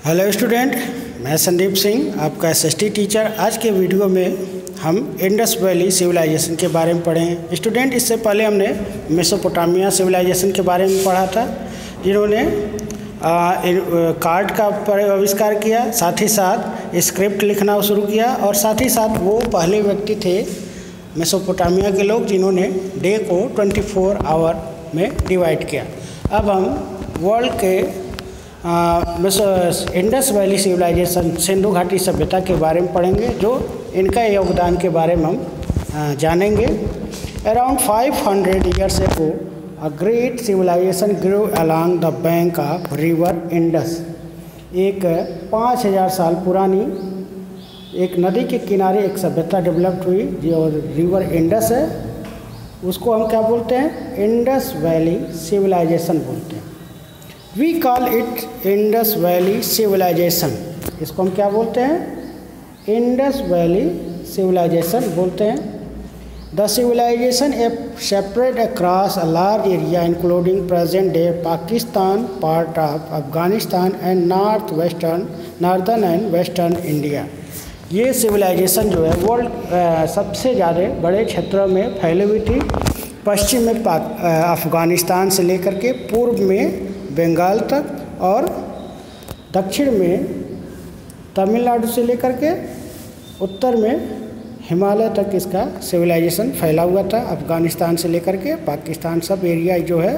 Hello student, मैं संदीप सिंह आपका SST teacher. आज के वीडियो में हम इंडस वैली सिविलाइजेशन के बारे में पढ़ें। स्टूडेंट, इससे पहले हमने मेसोपोटामिया सिविलाइजेशन के बारे में पढ़ा था, जिन्होंने कार्ड का आविष्कार किया, साथ ही साथ स्क्रिप्ट लिखना शुरू किया और साथ ही साथ वो पहले व्यक्ति थे मेसोपोटामिया के लोग जिन्होंने डे को 24 आवर में डिवाइड किया। अब हम वर्ल्ड के इंडस वैली सिविलाइजेशन सिंधु घाटी सभ्यता के बारे में पढ़ेंगे, जो इनका योगदान के बारे में हम जानेंगे। Around 500 years ago, a great civilization grew along the bank of river Indus। एक 5000 साल पुरानी एक नदी के किनारे एक सभ्यता डेवलप्ड हुई जो रिवर इंडस है। उसको हम क्या बोलते हैं? इंडस वैली सिविलाइजेशन बोलते हैं। We call it Indus valley civilisation. इसको हम क्या बोलते हैं? इंडस वैली सिविलाइजेशन बोलते हैं। The civilisation separate across a large area including present day Pakistan, part of Afghanistan and northern and western India. ये सिविलाइजेशन जो है वर्ल्ड सबसे ज़्यादा बड़े क्षेत्रों में फैली हुई थी। पश्चिम में अफगानिस्तान से लेकर के पूर्व में बंगाल तक और दक्षिण में तमिलनाडु से लेकर के उत्तर में हिमालय तक इसका सिविलाइजेशन फैला हुआ था। अफगानिस्तान से लेकर के पाकिस्तान सब एरिया जो है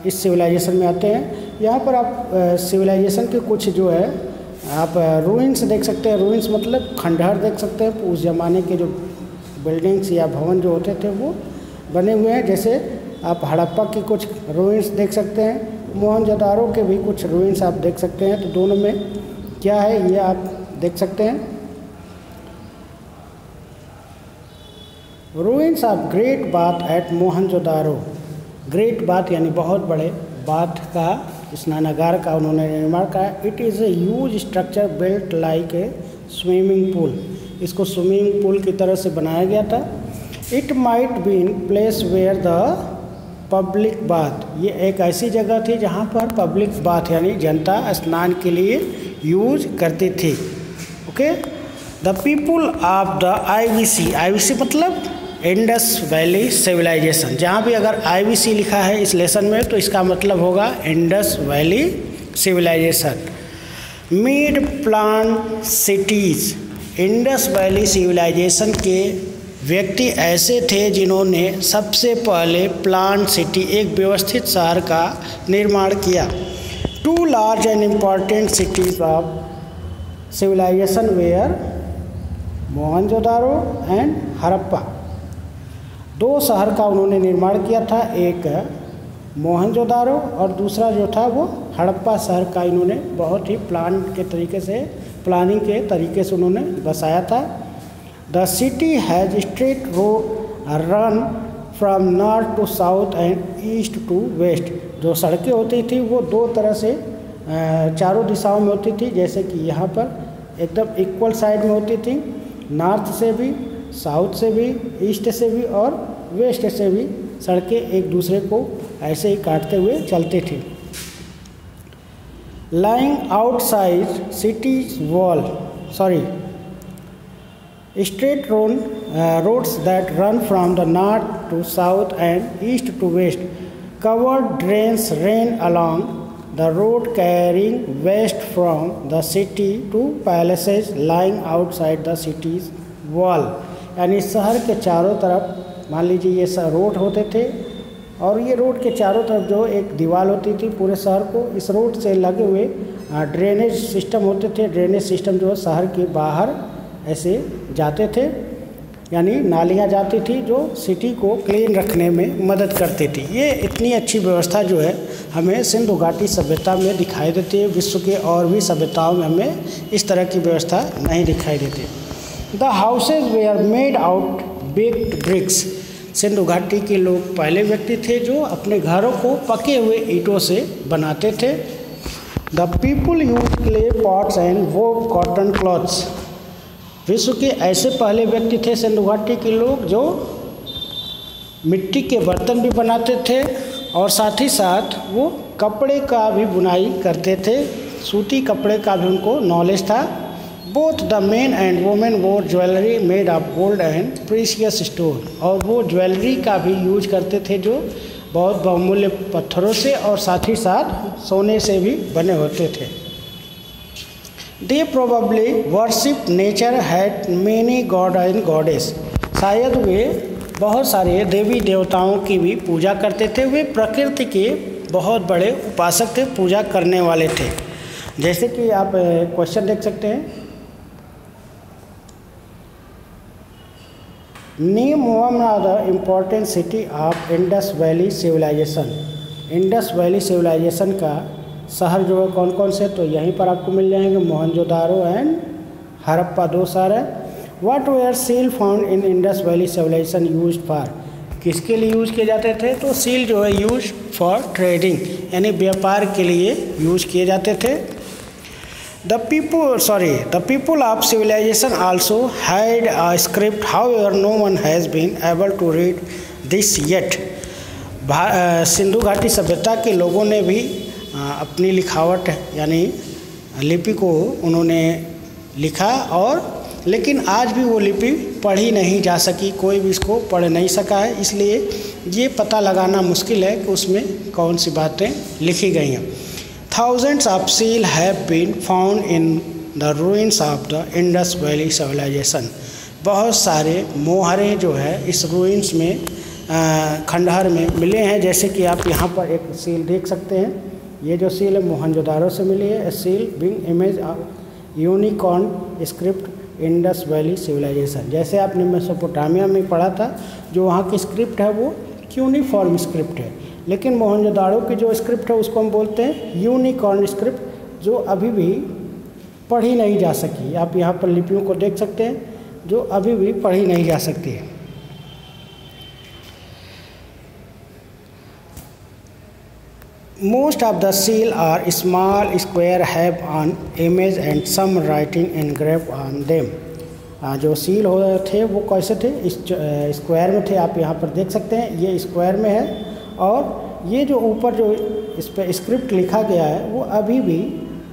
इस सिविलाइजेशन में आते हैं। यहाँ पर आप सिविलाइजेशन के कुछ जो है आप रूइंस देख सकते हैं। रूइंस मतलब खंडहर देख सकते हैं। उस ज़माने के जो बिल्डिंग्स या भवन जो होते थे वो बने हुए हैं। जैसे आप हड़प्पा की कुछ रूइंस देख सकते हैं, मोहनजोदारो के भी कुछ रूइंस आप देख सकते हैं। तो दोनों में क्या है ये आप देख सकते हैं। Ruins of great bath eight Mohenjodaro. Great bath यानी बहुत बड़े बाथ का स्नानागार का उन्होंने निर्माण किया। It is a huge structure built like a swimming pool. इसको स्विमिंग पूल की तरह से बनाया गया था। It might been place where the public bath. ये एक ऐसी जगह थी जहाँ पर पब्लिक बाथ यानी जनता स्नान के लिए यूज करती थी। Okay, the people of the IVC मतलब इंडस वैली सिविलाइजेशन। जहाँ भी अगर IVC लिखा है इस लेसन में तो इसका मतलब होगा Indus valley civilisation. Made plan cities. Indus valley civilisation के व्यक्ति ऐसे थे जिन्होंने सबसे पहले प्लान सिटी एक व्यवस्थित शहर का निर्माण किया। Two large and important cities of civilisation were Mohenjodaro and Harappa. दो शहर का उन्होंने निर्माण किया था, एक मोहनजोदारो और दूसरा जो था वो हड़प्पा शहर का। इन्होंने बहुत ही प्लानिंग के तरीके से उन्होंने बसाया था। The city has straight road run from north to south and east to west। जो सड़कें होती थी वो दो तरह से चारों दिशाओं में होती थी। जैसे कि यहाँ पर एकदम इक्वल साइड में होती थी, नॉर्थ से भी, साउथ से भी, ईस्ट से भी और वेस्ट से भी सड़कें एक दूसरे को ऐसे ही काटते हुए चलती थी। Lying outside city's wall, straight roads that run from the north to south and east to west. Covered drains ran along the road carrying waste from the city to palaces lying outside the city's wall। यानी शहर के चारों तरफ मान लीजिए ये road होते थे और ये रोड के चारों तरफ जो एक दीवार होती थी पूरे शहर को, इस रोड से लगे हुए ड्रेनेज सिस्टम होते थे। ड्रेनेज सिस्टम जो शहर के बाहर ऐसे जाते थे, यानी नालियाँ जाती थी जो सिटी को क्लीन रखने में मदद करती थी। ये इतनी अच्छी व्यवस्था जो है हमें सिंधु घाटी सभ्यता में दिखाई देती है। विश्व के और भी सभ्यताओं में हमें इस तरह की व्यवस्था नहीं दिखाई देती। The houses were made out baked bricks. Sindhu घाटी के लोग पहले व्यक्ति थे जो अपने घरों को पके हुए ईंटों से बनाते थे। The people use clay pots and वोव cotton clothes. विश्व के ऐसे पहले व्यक्ति थे सिंधु घाटी के लोग जो मिट्टी के बर्तन भी बनाते थे और साथ ही साथ वो कपड़े का भी बुनाई करते थे। सूती कपड़े का भी उनको नॉलेज था। Both the men and women wore jewellery made of gold and precious stone, और वो ज्वेलरी का भी यूज करते थे जो बहुत बहुमूल्य पत्थरों से और साथ ही साथ सोने से भी बने होते थे। They probably worship nature had many God and goddess, शायद वे बहुत सारे देवी देवताओं की भी पूजा करते थे। वे प्रकृति के बहुत बड़े उपासक थे, पूजा करने वाले थे। जैसे कि आप क्वेश्चन देख सकते हैं, name one of the important city of Indus valley civilisation. Indus valley civilisation का शहर जो है कौन कौन से, तो यहीं पर आपको मिल जाएंगे, मोहनजोदारो एंड हड़प्पा, 2 शहर है। What were seal found in Indus valley civilisation use for, किसके लिए यूज किए जाते थे, तो सील जो है यूज फॉर ट्रेडिंग, यानी व्यापार के लिए यूज किए जाते थे। The people of civilization also had a script, however no one has been able to read this yet. Sindhu घाटी सभ्यता के लोगों ने भी अपनी लिखावट यानी लिपि को उन्होंने लिखा, और लेकिन आज भी वो लिपि पढ़ी नहीं जा सकी, कोई भी इसको पढ़ नहीं सका है, इसलिए ये पता लगाना मुश्किल है कि उसमें कौन सी बातें लिखी गई हैं। Thousands of seals have been found in the ruins of the Indus Valley civilization. बहुत सारे मोहरे जो है इस रूइंस में खंडहर में मिले हैं। जैसे कि आप यहाँ पर एक सील देख सकते हैं, ये जो सील है मोहनजोदारो से मिली है। Seal being image unicorn script Indus valley civilisation, जैसे आपने मेसोपोटामिया में पढ़ा था, जो वहाँ की स्क्रिप्ट है वो क्यूनिफॉर्म स्क्रिप्ट है, लेकिन मोहनजोदाड़ो की जो स्क्रिप्ट है उसको हम बोलते हैं यूनिकॉर्न स्क्रिप्ट, जो अभी भी पढ़ी नहीं जा सकी। आप यहाँ पर लिपियों को देख सकते हैं जो अभी भी पढ़ी नहीं जा सकती है। Most of the seal are small square have on image and some writing engraved on them. जो सील हो थे वो कैसे थे, स्क्वायर में थे। आप यहाँ पर देख सकते हैं ये स्क्वायर में है, और ये जो ऊपर जो इस पर स्क्रिप्ट लिखा गया है वो अभी भी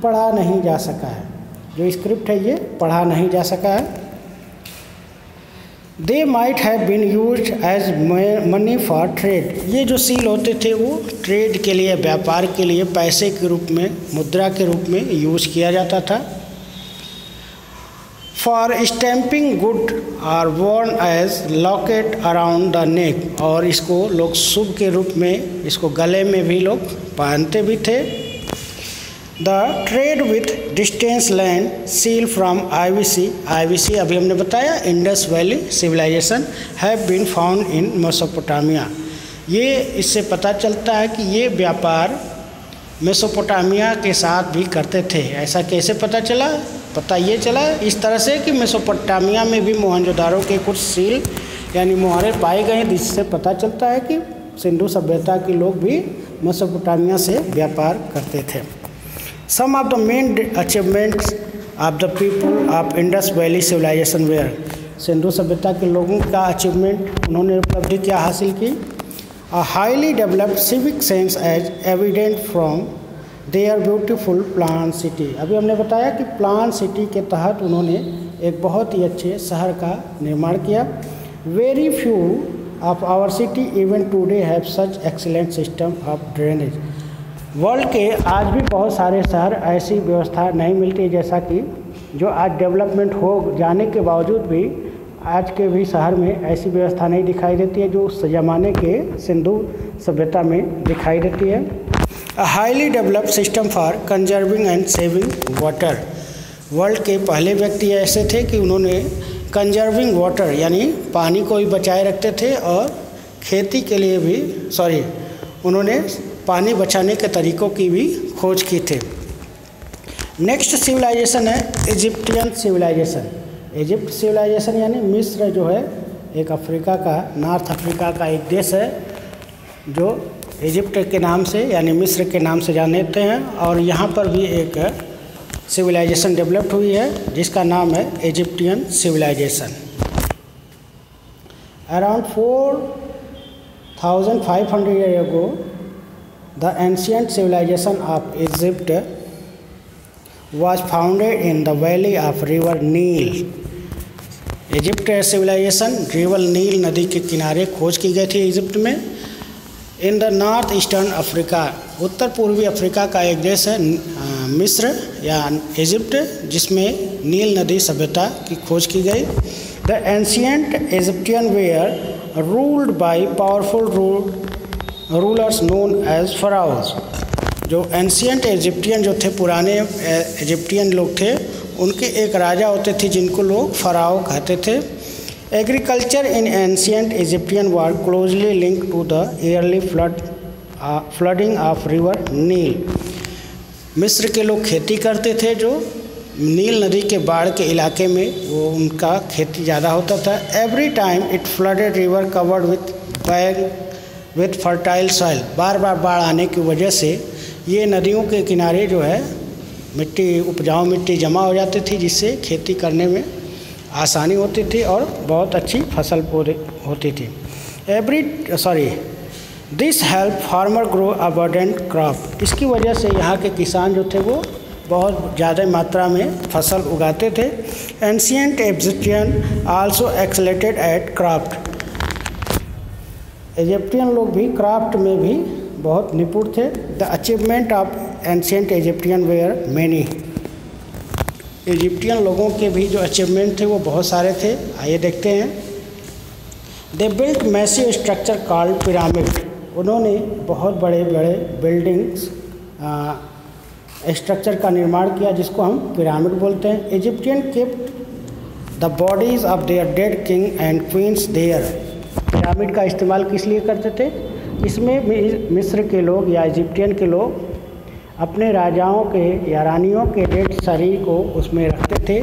पढ़ा नहीं जा सका है। जो स्क्रिप्ट है ये पढ़ा नहीं जा सका है। They might have been used as money for trade. ये जो सील होते थे वो ट्रेड के लिए, व्यापार के लिए, पैसे के रूप में, मुद्रा के रूप में यूज किया जाता था। For stamping good or worn as locket around the neck, और इसको लोग शुभ के रूप में इसको गले में भी लोग पहनते भी थे। The trade with distance land seal from IVC अभी हमने बताया Indus valley civilization have been found in Mesopotamia. ये इससे पता चलता है कि ये व्यापार मेसोपोटामिया के साथ भी करते थे। ऐसा कैसे पता चला? पता ये चला इस तरह से कि मेसोपोटामिया में भी मोहनजोदारो के कुछ सील यानी मोहरे पाए गए, जिससे पता चलता है कि सिंधु सभ्यता के लोग भी मेसोपोटामिया से व्यापार करते थे। Some of the main achievements of the people of Indus valley civilisation were. सिंधु सभ्यता के लोगों का अचीवमेंट, उन्होंने उपलब्धि क्या हासिल की? A highly developed civic sense as evident from their beautiful planned city। अभी हमने बताया कि प्लान सिटी के तहत उन्होंने एक बहुत ही अच्छे शहर का निर्माण किया। Very few of our city even today have such excellent system of drainage। World के आज भी बहुत सारे शहर ऐसी व्यवस्था नहीं मिलती, जैसा कि जो आज डेवलपमेंट हो जाने के बावजूद भी आज के भी शहर में ऐसी व्यवस्था नहीं दिखाई देती है जो उस ज़माने के सिंधु सभ्यता में दिखाई देती है। A highly developed system for conserving and saving water. World के पहले व्यक्ति ऐसे थे कि उन्होंने कंजर्विंग वाटर यानी पानी को भी बचाए रखते थे, और खेती के लिए भी उन्होंने पानी बचाने के तरीक़ों की भी खोज की थी। नेक्स्ट सिविलाइजेशन है इजिप्टियन सिविलाइजेशन। इजिप्ट सिविलाइजेशन यानी मिस्र जो है एक अफ्रीका का, नॉर्थ अफ्रीका का एक देश है जो इजिप्ट के नाम से यानी मिस्र के नाम से जानते हैं, और यहाँ पर भी एक सिविलाइजेशन डेवलप हुई है जिसका नाम है Egyptian civilisation. Around 4500 year ago the ancient civilisation of Egypt was founded in the valley of river Nile. Egypt civilisation river Nile नदी के किनारे खोज की गई थी इजिप्ट में। In the north eastern Africa, उत्तर पूर्वी अफ्रीका का एक देश है मिस्र या इजिप्ट, जिसमें नील नदी सभ्यता की खोज की गई। The ancient Egyptian were ruled by powerful rulers known as pharaohs. जो एंशियंट इजिप्टियन जो थे, पुराने इजिप्टियन लोग थे, उनके एक राजा होते थे जिनको लोग फराओ कहते थे। Agriculture in ancient Egyptian were closely link to the yearly flooding of river Nile. मिस्र के लोग खेती करते थे, जो नील नदी के बाढ़ के इलाके में वो उनका खेती ज़्यादा होता था। Every time it flooded river covered with fertile soil. बार बार बाढ़ आने की वजह से ये नदियों के किनारे जो है मिट्टी, उपजाऊ मिट्टी जमा हो जाती थी, जिससे खेती करने में आसानी होती थी और बहुत अच्छी फसल होती थी। This help farmer grow abundant crop. इसकी वजह से यहाँ के किसान जो थे वो बहुत ज़्यादा मात्रा में फसल उगाते थे। Ancient Egyptian also accelerated at craft. Egyptian लोग भी क्राफ्ट में भी बहुत निपुण थे। The achievement of ancient Egyptian were many. Egyptian लोगों के भी जो अचीवमेंट थे वो बहुत सारे थे। आइए देखते हैं। They built massive structure called pyramid. उन्होंने बहुत बड़े बड़े बिल्डिंग्स स्ट्रक्चर का निर्माण किया, जिसको हम पिरामिड बोलते हैं। Egyptian kept the bodies of their dead king and queens there. Pyramid का इस्तेमाल किस लिए करते थे? इसमें मिस्र के लोग या इजिप्टियन के लोग अपने राजाओं के या रानियों के डेड शरीर को उसमें रखते थे।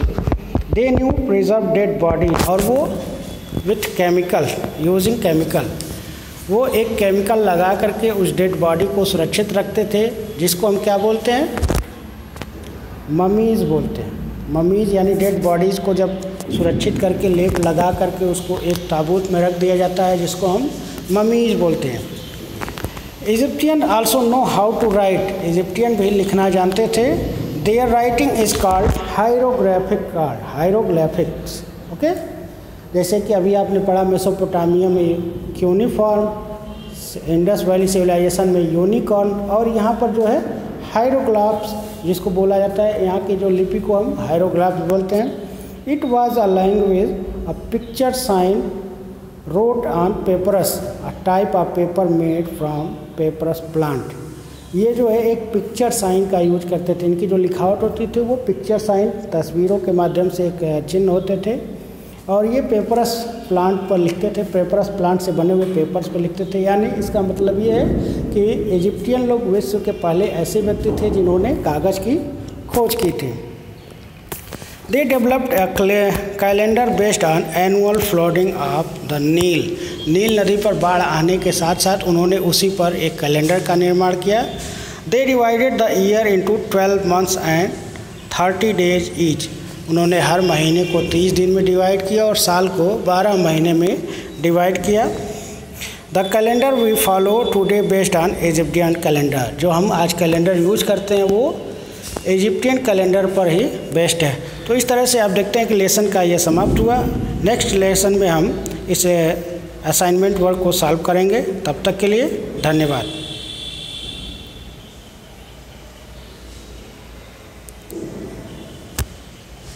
They knew preserve dead body, और वो विथ केमिकल, यूजिंग केमिकल, वो एक केमिकल लगा करके उस डेड बॉडी को सुरक्षित रखते थे, जिसको हम क्या बोलते हैं? ममीज़ बोलते हैं। ममीज़ यानी डेड बॉडीज़ को जब सुरक्षित करके लेप लगा करके उसको एक ताबूत में रख दिया जाता है, जिसको हम ममीज़ बोलते हैं। Egyptian also know how to write. Egyptian भी लिखना जानते थे। Their writing is called hieroglyphics. Okay, जैसे कि अभी आपने पढ़ा मेसोपोटामिया में क्यूनिफॉर्म, इंडस वैली सिविलाइजेशन में यूनिकॉर्न, और यहाँ पर जो है हायरोग्राफ्स जिसको बोला जाता है, यहाँ की जो लिपि को हम हायरोग्राफ्स बोलते हैं। It was a language, a picture sign wrote on papyrus, a type of paper made from papyrus plant। ये जो है एक पिक्चर साइन का यूज करते थे। इनकी जो लिखावट होती थी वो पिक्चर साइन, तस्वीरों के माध्यम से एक चिन्ह होते थे, और ये पेपरस प्लांट पर लिखते थे। पेपरस प्लांट से बने हुए पेपर्स पर लिखते थे। यानी इसका मतलब ये है कि इजिप्टियन लोग विश्व के पहले ऐसे व्यक्ति थे जिन्होंने कागज़ की खोज की थी। They developed a calendar based on annual flooding of the Nile। नील नदी पर बाढ़ आने के साथ साथ उन्होंने उसी पर एक कैलेंडर का निर्माण किया। They divided the year into 12 months and 30 days each। उन्होंने हर महीने को 30 दिन में डिवाइड किया और साल को 12 महीने में डिवाइड किया। The calendar we follow today based on Egyptian calendar. जो हम आज कैलेंडर यूज करते हैं वो इजिप्टियन कैलेंडर पर ही बेस्ड है। तो इस तरह से आप देखते हैं कि लेसन का ये समाप्त हुआ। नेक्स्ट लेसन में हम इस असाइनमेंट वर्क को सॉल्व करेंगे। तब तक के लिए धन्यवाद।